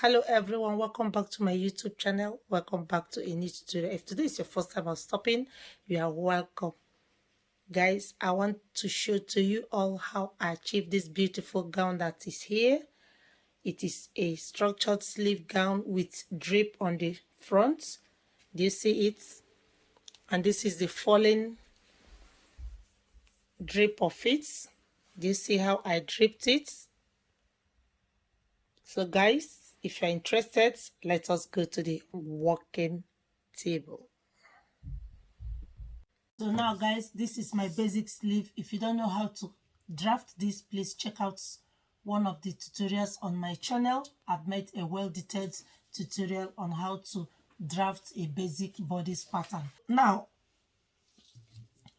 Hello everyone, welcome back to my YouTube channel. Welcome back to a new tutorial. If today is your first time of stopping, you are welcome. Guys, I want to show to you all how I achieved this beautiful gown that is here. It is a structured sleeve gown with drape on the front. Do you see it? And this is the falling drape of it. Do you see how I draped it? So guys, if you're interested, let us go to the working table. So now guys, this is my basic sleeve. If you don't know how to draft this, please check out one of the tutorials on my channel. I've made a well-detailed tutorial on how to draft a basic bodice pattern. Now,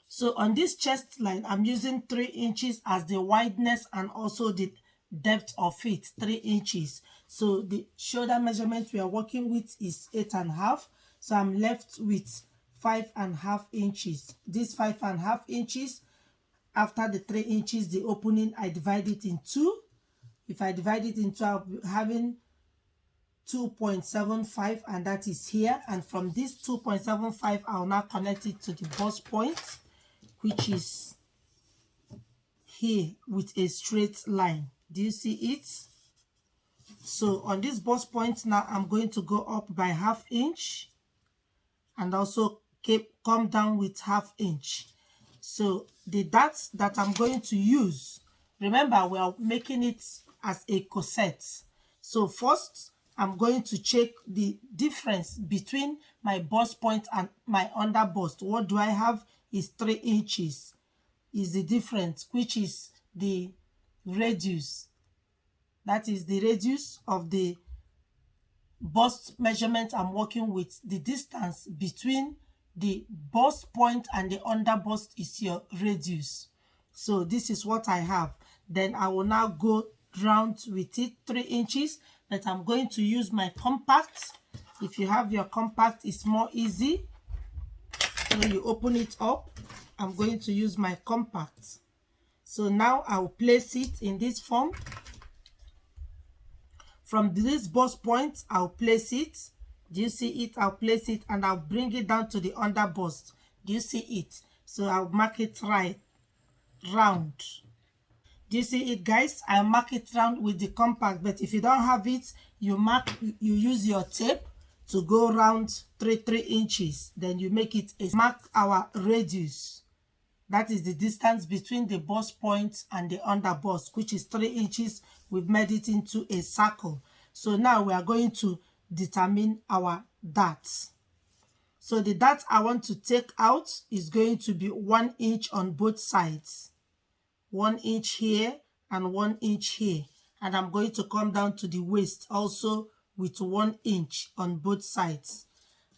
so on this chest line, I'm using 3 inches as the wideness and also the depth of it, 3 inches. So the shoulder measurement we are working with is 8.5. So I'm left with 5.5 inches. This 5.5 inches, after the 3 inches, the opening, I divide it in 2. If I divide it in 2, I'll be having 2.75, and that is here. And from this 2.75, I'll now connect it to the bust point, which is here with a straight line. Do you see it? So on this bust point now, I'm going to go up by 1/2 inch and also come down with 1/2 inch. So the darts that I'm going to use, remember we are making it as a corset. So first, I'm going to check the difference between my bust point and my under bust. What do I have is 3 inches is the difference, which is the radius. That is the radius of the bust measurement I'm working with. The distance between the bust point and the under bust is your radius. So this is what I have. Then I will now go round with it 3 inches, but I'm going to use my compact. If you have your compact, it's more easy. So you open it up. I'm going to use my compact. So now I'll place it in this form. From this bust point, I'll place it. Do you see it? I'll place it and I'll bring it down to the under bust. Do you see it? So I'll mark it right round. Do you see it, guys? I'll mark it round with the compact, but if you don't have it, you use your tape to go round 3 inches. Then you make it mark our radius. That is the distance between the bust point and the under bust, which is 3 inches. We've made it into a circle. So now we are going to determine our darts. So the dart I want to take out is going to be 1 inch on both sides. 1 inch here and 1 inch here. And I'm going to come down to the waist also with 1 inch on both sides.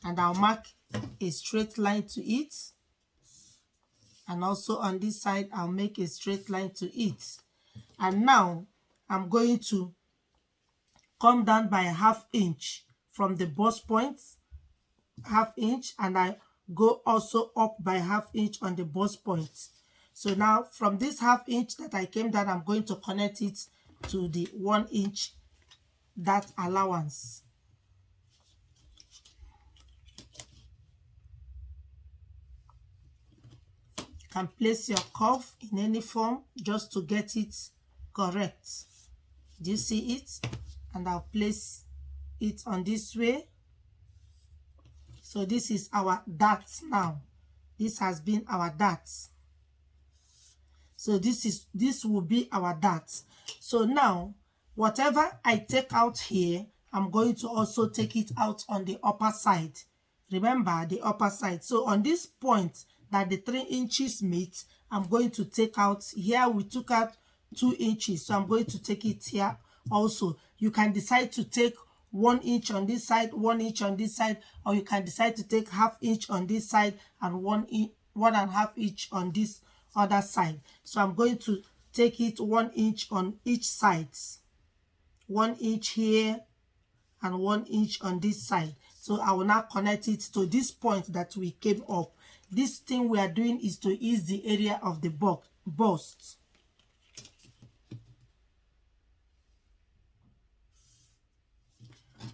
And I'll mark a straight line to it. And also on this side, I'll make a straight line to it. And now I'm going to come down by 1/2 inch from the bust point, 1/2 inch, and I go also up by 1/2 inch on the bust point. So now from this 1/2 inch that I came down, I'm going to connect it to the 1 inch dart allowance. You can place your curve in any form just to get it correct. Do you see it? And I'll place it on this way. So this is our dart now. This has been our dart. So this will be our dart. So now whatever I take out here, I'm going to also take it out on the upper side. Remember the upper side. So on this point that the 3 inches meet, I'm going to take out here. We took out 2 inches, so I'm going to take it here also. You can decide to take 1 inch on this side, 1 inch on this side, or you can decide to take 1/2 inch on this side and 1.5 inch on this other side. So I'm going to take it 1 inch on each side, 1 inch here and 1 inch on this side. So I will now connect it to this point that we came up. This thing we are doing is to ease the area of the bust.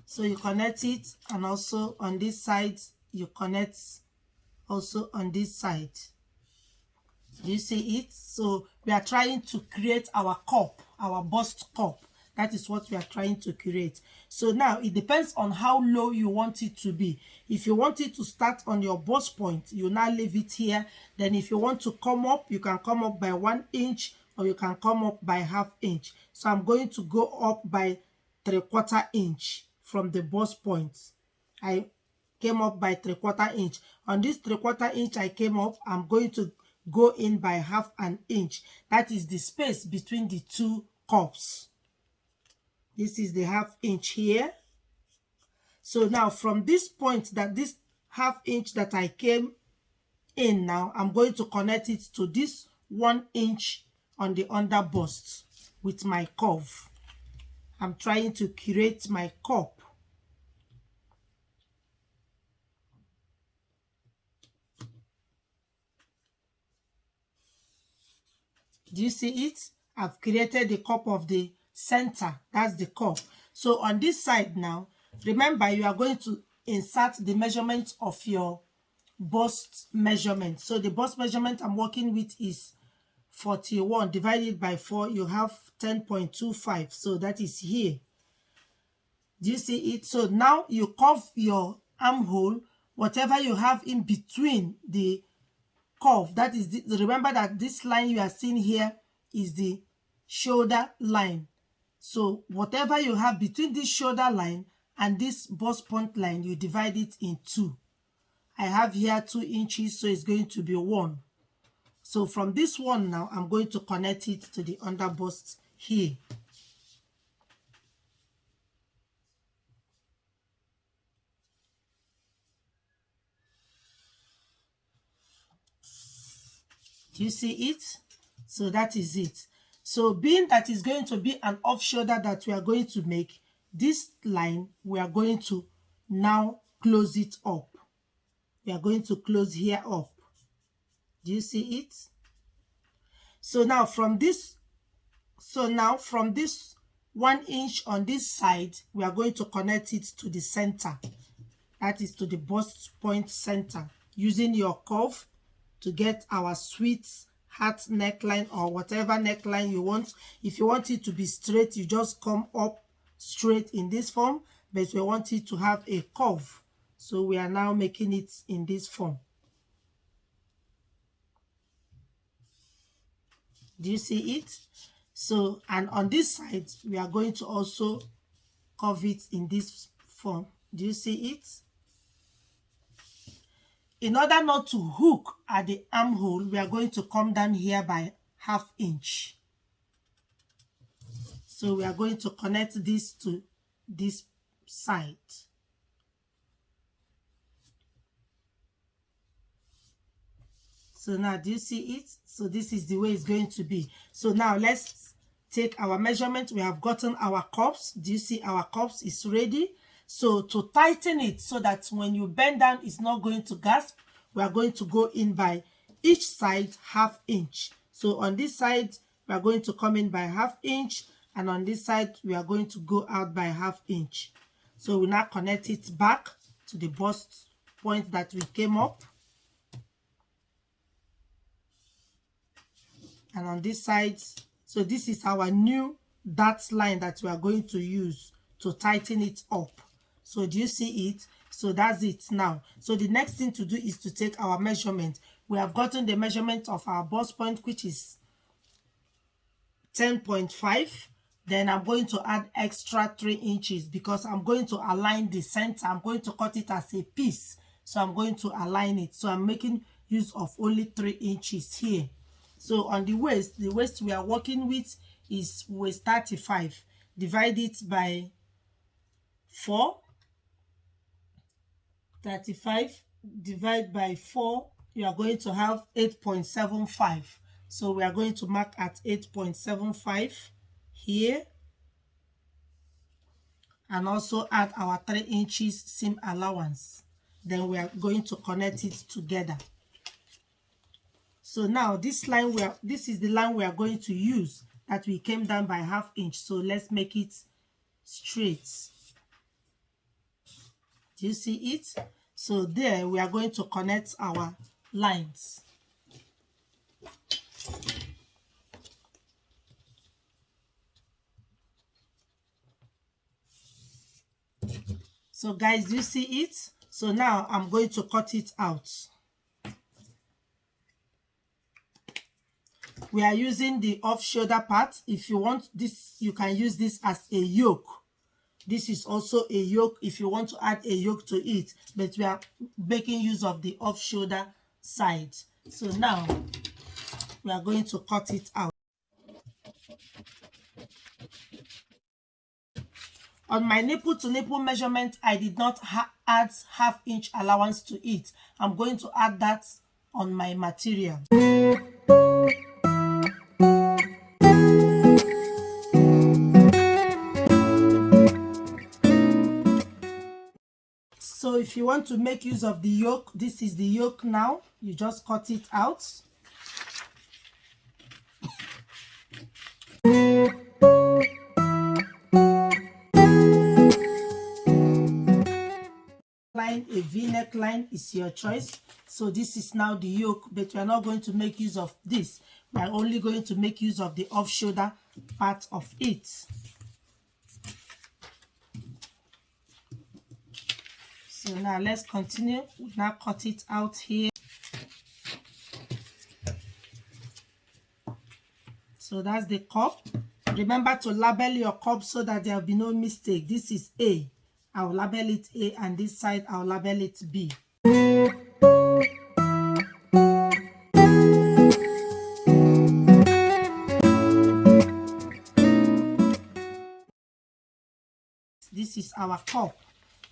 So you connect it, and also on this side you connect also on this side. Do you see it? So we are trying to create our cup, our bust cup. That is what we are trying to create. So now it depends on how low you want it to be. If you want it to start on your bust point, you now leave it here. Then if you want to come up, you can come up by 1 inch, or you can come up by ½ inch. So I'm going to go up by 3/4 inch from the bust point. I came up by 3/4 inch. On this 3/4 inch I came up, I'm going to go in by ½ an inch. That is the space between the two cups. This is the ½ inch here. So now from this point, that this ½ inch that I came in, now I'm going to connect it to this 1 inch on the under bust with my curve. I'm trying to create my cup. Do you see it? I've created the cup of the center. That's the cup. So on this side now, remember you are going to insert the measurement of your bust measurement. So the bust measurement I'm working with is 41 divided by 4. You have 10.25. So that is here. Do you see it? So now you curve your armhole, whatever you have in between the curve. That is remember that this line you are seeing here is the shoulder line. So whatever you have between this shoulder line and this bust point line, you divide it in 2. I have here 2 inches, so it's going to be 1. So from this one now, I'm going to connect it to the under bust here. Do you see it? So that is it. So being that is going to be an off shoulder that we are going to make, this line, we are going to now close it up. We are going to close here up. Do you see it? So now from this 1 inch on this side, we are going to connect it to the center. That is to the bust point center, using your curve to get our sweet heart neckline or whatever neckline you want. If you want it to be straight, you just come up straight in this form, but we want it to have a curve. So we are now making it in this form. Do you see it? So, and on this side, we are going to also curve it in this form. Do you see it? In order not to hook at the armhole, we are going to come down here by ½ inch. So we are going to connect this to this side. So now, do you see it? So this is the way it's going to be. So now let's take our measurement. We have gotten our cups. Do you see our cups is ready? So to tighten it so that when you bend down, it's not going to gasp, we are going to go in by each side ½ inch. So on this side, we are going to come in by ½ inch, and on this side, we are going to go out by ½ inch. So we now connect it back to the bust point that we came up. And on this side, so this is our new dart line that we are going to use to tighten it up. So do you see it? So that's it now. So the next thing to do is to take our measurement. We have gotten the measurement of our bust point, which is 10.5. Then I'm going to add extra 3 inches because I'm going to align the center. I'm going to cut it as a piece. So I'm going to align it. So I'm making use of only 3 inches here. So on the waist we are working with is waist 35. Divide it by 4. 35 divide by 4, you are going to have 8.75. So we are going to mark at 8.75 here. And also add our 3 inches seam allowance. Then we are going to connect it together. So now this line this is the line we are going to use that we came down by ½ inch. So let's make it straight. Do you see it? So there we are going to connect our lines. So guys, do you see it? So now I'm going to cut it out. We are using the off shoulder part. If you want this, you can use this as a yoke. This is also a yoke if you want to add a yoke to it, but we are making use of the off shoulder side. So now we are going to cut it out. On my nipple to nipple measurement, I did not add half-inch allowance to it. I'm going to add that on my material. So if you want to make use of the yoke, this is the yoke now. You just cut it out. Line, a v-neck line is your choice. So this is now the yoke, but we are not going to make use of this. We are only going to make use of the off shoulder part of it. So now let's continue. We now cut it out here. So that's the cup. Remember to label your cup so that there will be no mistake. This is A. I'll label it A, and this side I'll label it B. This is our cup.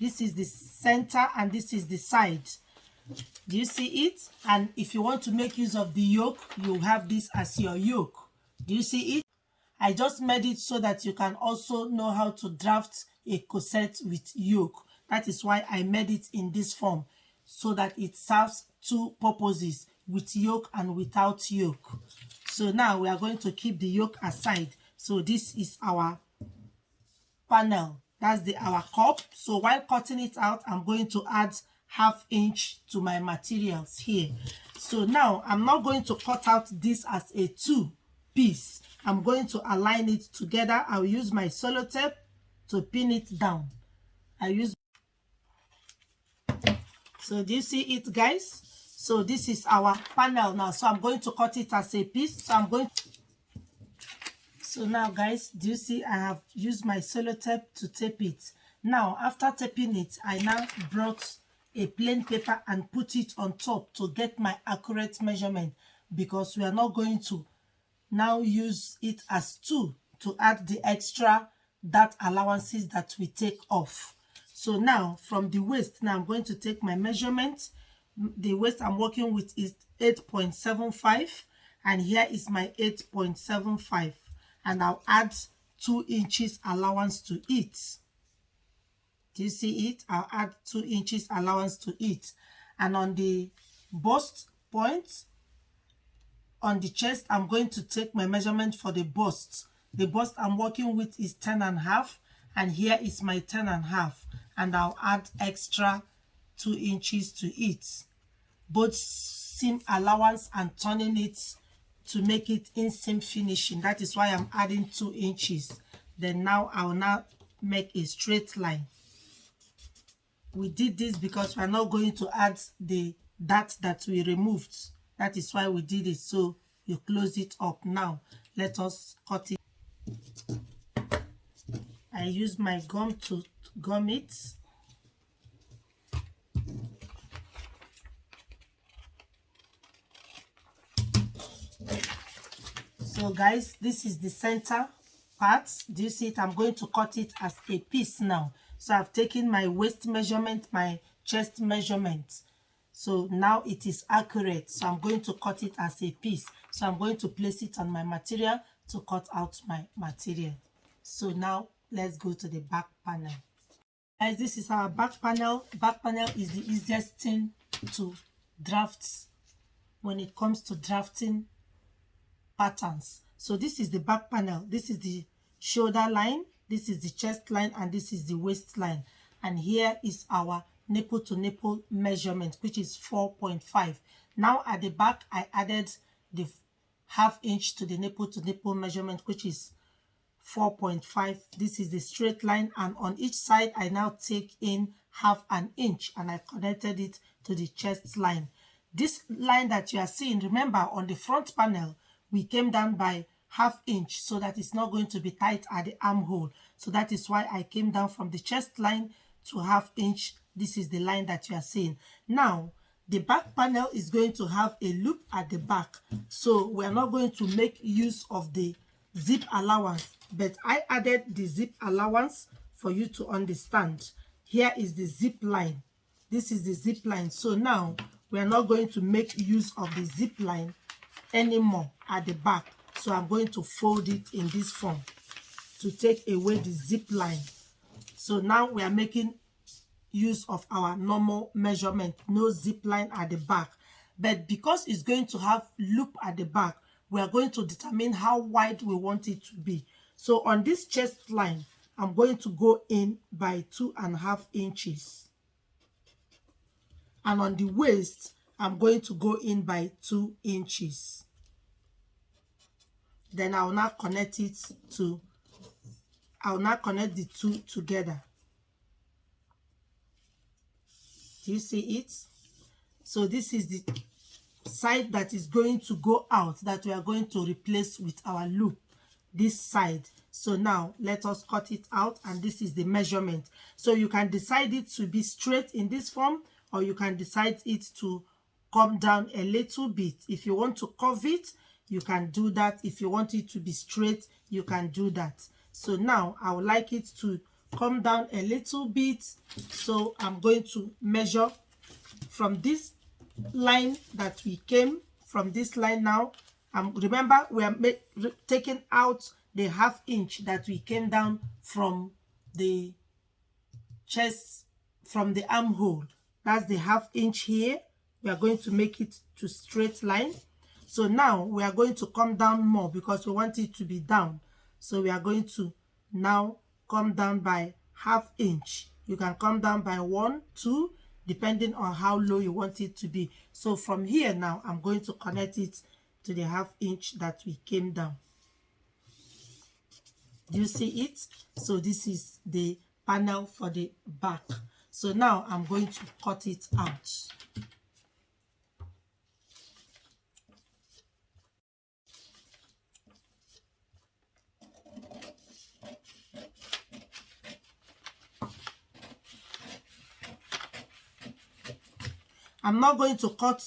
This is the center and this is the side. Do you see it? And if you want to make use of the yoke, you have this as your yoke. Do you see it? I just made it so that you can also know how to draft a corset with yoke. That is why I made it in this form, so that it serves two purposes, with yoke and without yoke. So now we are going to keep the yoke aside. So this is our panel. That's our cup. So while cutting it out, I'm going to add half-inch to my materials here. So now I'm not going to cut out this as a two-piece. I'm going to align it together. I'll use my sellotape to pin it down. So do you see it, guys? So this is our panel now. So I'm going to cut it as a piece. So now, guys, do you see I have used my sellotape to tape it. Now, after taping it, I now brought a plain paper and put it on top to get my accurate measurement, because we are not going to now use it as two to add the extra dart allowances that we take off. So now from the waist, now I'm going to take my measurement. The waist I'm working with is 8.75, and here is my 8.75, and I'll add 2 inches allowance to it. Do you see it? I'll add 2 inches allowance to it. And on the bust point, on the chest, I'm going to take my measurement for the bust. The bust I'm working with is 10.5, and here is my 10.5, and I'll add extra 2 inches to it, both seam allowance and turning it to make it inseam finishing. That is why I'm adding 2 inches. Then now I'll now make a straight line. We did this because we're not going to add the dart that we removed. That is why we did it. So you close it up. Now let us cut it. I use my gum to gum it. So guys, this is the center part. Do you see it? I'm going to cut it as a piece now. So I've taken my waist measurement, my chest measurement. So now it is accurate. So I'm going to cut it as a piece. So I'm going to place it on my material to cut out my material. So now let's go to the back panel. Guys, this is our back panel. Back panel is the easiest thing to draft when it comes to drafting patterns. So this is the back panel. This is the shoulder line, this is the chest line, and this is the waist line. And here is our nipple to nipple measurement, which is 4.5. Now at the back, I added the ½ inch to the nipple to nipple measurement, which is 4.5. This is the straight line, and on each side I now take in ½ an inch and I connected it to the chest line. This line that you are seeing, remember on the front panel we came down by ½ inch, so that it's not going to be tight at the armhole. So that is why I came down from the chest line to ½ inch. This is the line that you are seeing. Now the back panel is going to have a loop at the back, so we are not going to make use of the zip allowance, but I added the zip allowance for you to understand. Here is the zip line. This is the zip line. So now we are not going to make use of the zip line anymore at the back. So I'm going to fold it in this form to take away the zip line. So now we are making use of our normal measurement, no zip line at the back. But because it's going to have loop at the back, we are going to determine how wide we want it to be. So on this chest line, I'm going to go in by 2½ inches. And on the waist, I'm going to go in by 2 inches. Then I will now connect it to, I will now connect the two together. Do you see it? So this is the side that is going to go out, that we are going to replace with our loop, this side. So now let us cut it out, and this is the measurement. So you can decide it to be straight in this form, or you can decide it to come down a little bit. If you want to curve it, you can do that. If you want it to be straight, you can do that. So now I would like it to come down a little bit. So I'm going to measure from this line that we came from, this line now. Remember, we are taking out the ½ inch that we came down from the chest, from the armhole. That's the ½ inch here. We are going to make it to straight line. So now we are going to come down more because we want it to be down. So we are going to now come down by ½ inch. You can come down by 1, 2, depending on how low you want it to be. So from here now, I'm going to connect it to the ½ inch that we came down. Do you see it? So this is the panel for the back. So now I'm going to cut it out. I'm not going to cut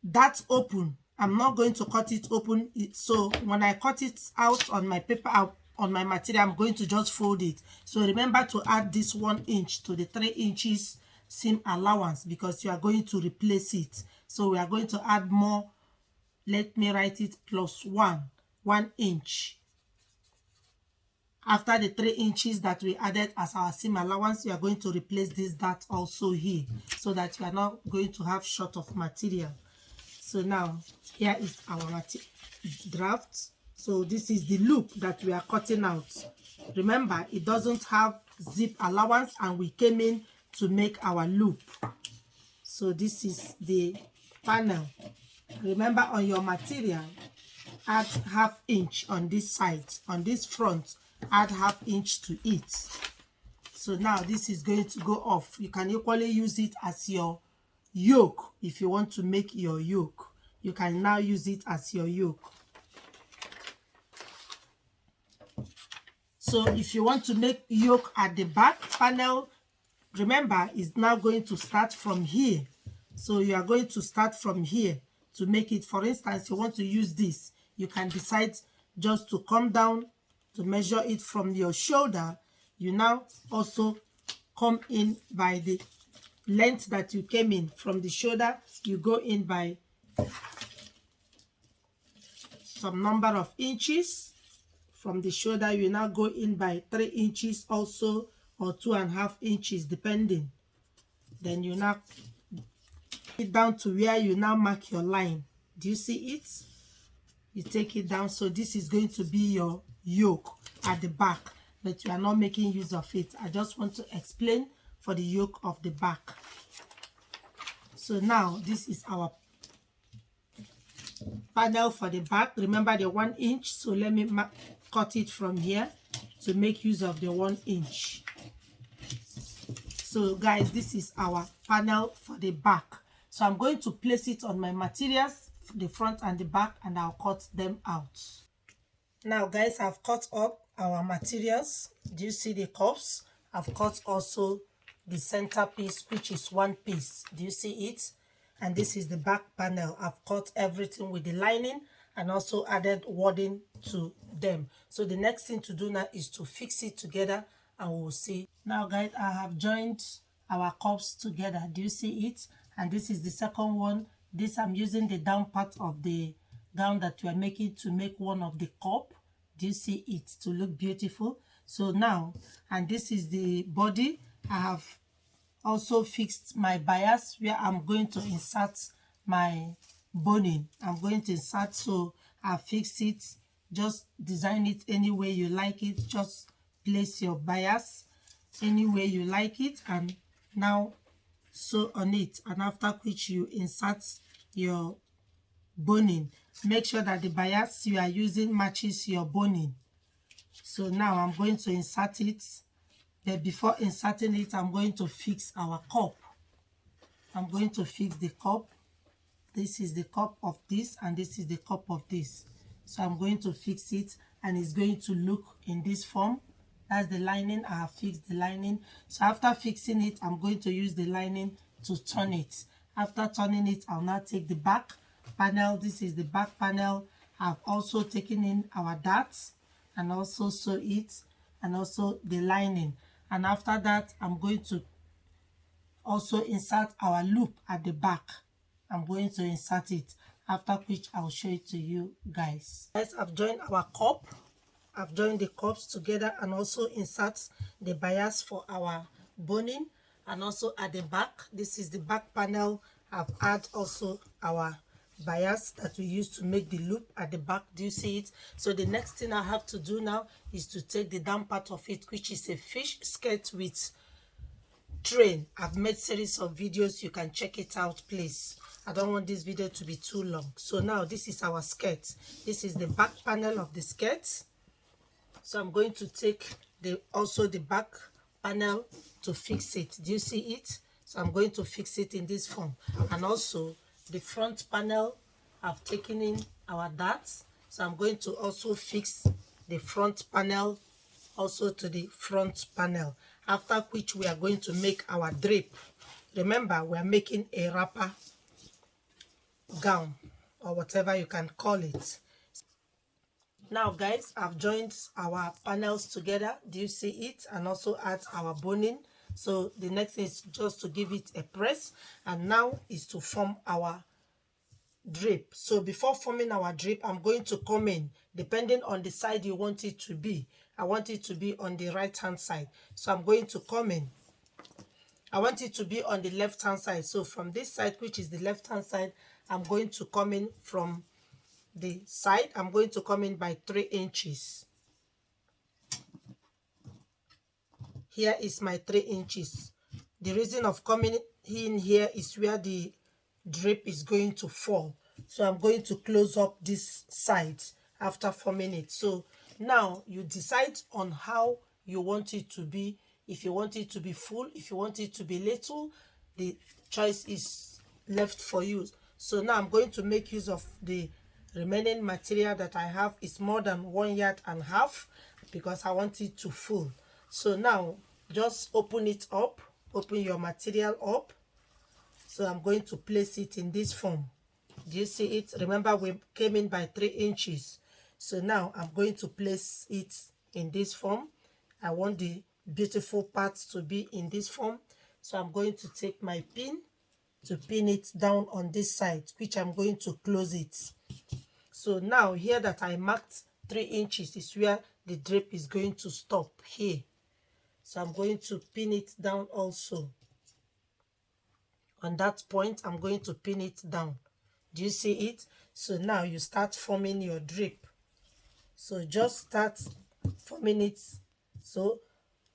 that open. I'm not going to cut it open. So when I cut it out on my paper, on my material, I'm going to just fold it. So remember to add this 1 inch to the 3 inches seam allowance, because you are going to replace it. So we are going to add more. Let me write it +1 inch. After the 3 inches that we added as our seam allowance, you are going to replace this dart also here, so that you are not going to have short of material. So now here is our draft. So this is the loop that we are cutting out. Remember, it doesn't have zip allowance, and we came in to make our loop. So this is the panel. Remember, on your material, add ½ inch on this side, on this front, add ½ inch to it. So now this is going to go off. You can equally use it as your yoke. If you want to make your yoke, you can now use it as your yoke. So if you want to make yoke at the back panel, remember, it's now going to start from here. So you are going to start from here to make it. For instance, you want to use this, you can decide just to come down to measure it from your shoulder. You now also come in by the length that you came in from the shoulder. You go in by some number of inches. From the shoulder, you now go in by 3 inches also, or 2½ inches, depending. Then you now it down to where you now mark your line. Do you see it? You take it down. So this is going to be your yoke at the back. but we are not making use of it. I just want to explain for the yoke of the back. So now this is our panel for the back. Remember the 1 inch, so let me cut it from here to make use of the 1 inch. So guys, this is our panel for the back. So I'm going to place it on my materials, the front and the back, and I'll cut them out. Now guys, I've cut up our materials. Do you see the cups? I've cut also the center piece, which is 1 piece. Do you see it? And this is the back panel. I've cut everything with the lining and also added wording to them. So the next thing to do now is to fix it together, and we'll see. Now guys, I have joined our cups together. Do you see it? And this is the second one. This, I'm using the down part of the gown that we are making to make one of the cup. Do you see it? To look beautiful. So now, and this is the body. I have also fixed my bias where I'm going to insert my boning. I'm going to insert, so I fixed it. Just design it any way you like it. Just place your bias any way you like it, and now sew on it, and after which you insert your boning. Make sure that the bias you are using matches your boning. So now I'm going to insert it, but before inserting it, I'm going to fix our cup. I'm going to fix the cup. This is the cup of this, and this is the cup of this. So I'm going to fix it, and it's going to look in this form. That's the lining. I have fixed the lining. So after fixing it, I'm going to use the lining to turn it. After turning it, I'll now take the back panel. This is the back panel. I've also taken in our darts and also sew it, and also the lining. And after that, I'm going to also insert our loop at the back. I'm going to insert it, after which I'll show it to you guys. Guys, I've joined our cup. I've joined the cups together and also insert the bias for our boning, and also at the back. This is the back panel. I've added also our bias that we use to make the loop at the back. Do you see it? So the next thing I have to do now is to take the down part of it, which is a fish skirt with train. I've made series of videos. You can check it out, please. I don't want this video to be too long. So now this is our skirt. This is the back panel of the skirt. So I'm going to take also the back panel to fix it. Do you see it? So I'm going to fix it in this form. And also the front panel, I've taken in our darts. So I'm going to also fix the front panel also to the front panel. After which we are going to make our drape. Remember, we are making a wrapper gown, or whatever you can call it. Now guys, I've joined our panels together. Do you see it? And also add our boning. So the next thing is just to give it a press, and now is to form our drape. So before forming our drape, I'm going to come in, depending on the side you want it to be. I want it to be on the right hand side, so I'm going to come in. I want it to be on the left hand side, so from this side, which is the left hand side, I'm going to come in from the side. I'm going to come in by 3 inches. Here is my 3 inches. The reason of coming in here is where the drape is going to fall. So I'm going to close up this side after forming it. So now you decide on how you want it to be. If you want it to be full, if you want it to be little, the choice is left for you. So now I'm going to make use of the remaining material that I have. Is more than 1.5 yards because I want it to full. So now just open it up, open your material up. So I'm going to place it in this form. Do you see it? Remember, we came in by 3 inches. So now I'm going to place it in this form. I want the beautiful parts to be in this form. So I'm going to take my pin to pin it down on this side, which I'm going to close it. So now here that I marked 3 inches is where the drape is going to stop here. So I'm going to pin it down also. On that point, I'm going to pin it down. Do you see it? So now you start forming your drape. So just start forming it So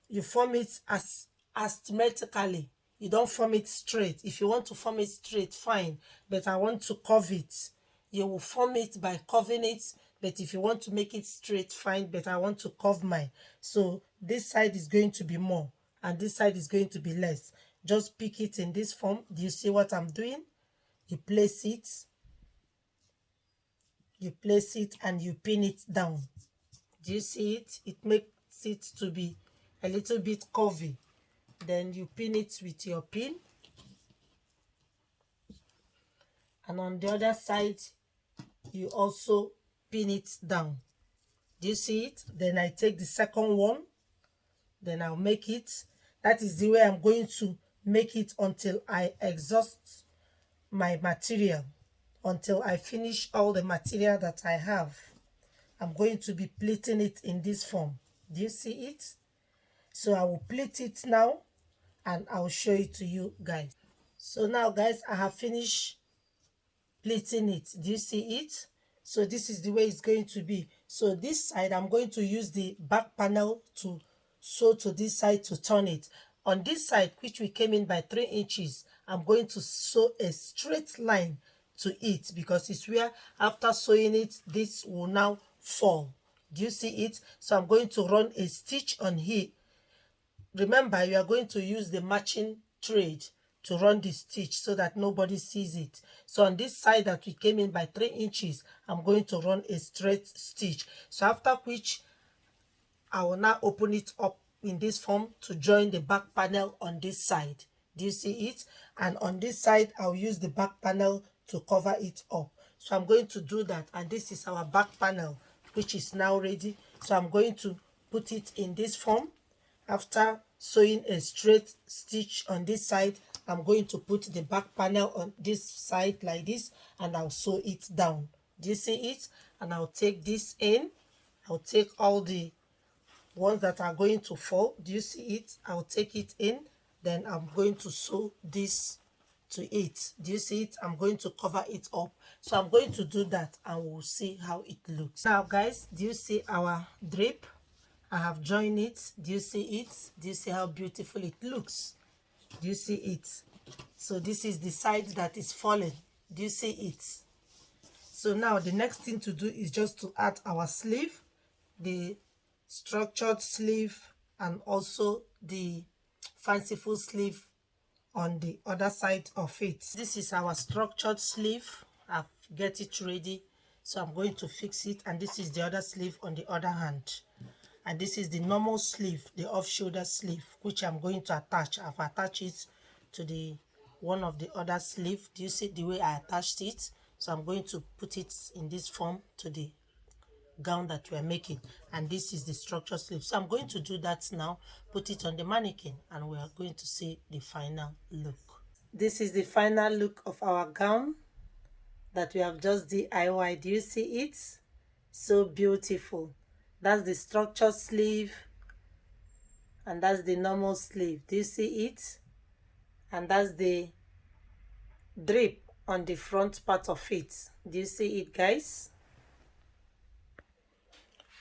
you form it as asymmetrically. You don't form it straight. If you want to form it straight, fine, but I want to curve it. You will form it by curving it, but if you want to make it straight, fine, but I want to curve mine. So this side is going to be more and this side is going to be less. Just pick it in this form. Do you see what I'm doing? You place it and you pin it down. Do you see it? It makes it to be a little bit curvy. Then you pin it with your pin, and on the other side you also pin it down. Do you see it? Then I take the second one, then I'll make it. That is the way I'm going to make it until I exhaust my material, until I finish all the material that I have. I'm going to be pleating it in this form. Do you see it? So I will pleat it now and I'll show it to you guys. So now guys, I have finished pleating it. Do you see it? So this is the way it's going to be. So this side, I'm going to use the back panel to sew to this side to turn it. On this side, which we came in by 3 inches, I'm going to sew a straight line to it because it's where after sewing it, this will now fall. Do you see it? So I'm going to run a stitch on here. Remember, you are going to use the matching thread to run the stitch so that nobody sees it. So on this side that we came in by 3 inches, I'm going to run a straight stitch. So after which, I will now open it up in this form to join the back panel on this side. Do you see it? And on this side, I'll use the back panel to cover it up. So I'm going to do that. And this is our back panel, which is now ready. So I'm going to put it in this form. After sewing a straight stitch on this side, I'm going to put the back panel on this side like this, and I'll sew it down. Do you see it? And I'll take this in. I'll take all the ones that are going to fall. Do you see it? I'll take it in. Then I'm going to sew this to it. Do you see it? I'm going to cover it up. So I'm going to do that and we'll see how it looks. Now guys, do you see our drape? I have joined it. Do you see it? Do you see how beautiful it looks? Do you see it? So this is the side that is falling. Do you see it? So now the next thing to do is just to add our sleeve, the structured sleeve and also the fanciful sleeve on the other side of it. This is our structured sleeve. I've get it ready. So I'm going to fix it, and this is the other sleeve on the other hand. And this is the normal sleeve, the off-shoulder sleeve, which I'm going to attach. I've attached it to the one of the other sleeve. Do you see the way I attached it? So I'm going to put it in this form to the gown that we are making. And this is the structure sleeve. So I'm going to do that now, put it on the mannequin, and we are going to see the final look. This is the final look of our gown that we have just DIY. Do you see it? So beautiful. That's the structure sleeve and that's the normal sleeve. Do you see it? And that's the drape on the front part of it. Do you see it, guys?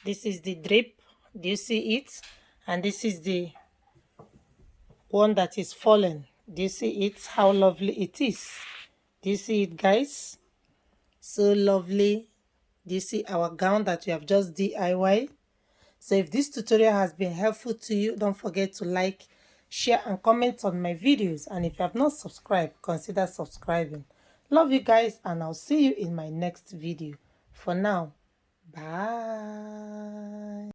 This is the drape. Do you see it? And this is the one that is fallen. Do you see it? How lovely it is. Do you see it, guys? So lovely. Do you see our gown that we have just DIY? So if this tutorial has been helpful to you, don't forget to like, share and comment on my videos. And if you have not subscribed, consider subscribing. Love you guys, and I'll see you in my next video. For now, bye.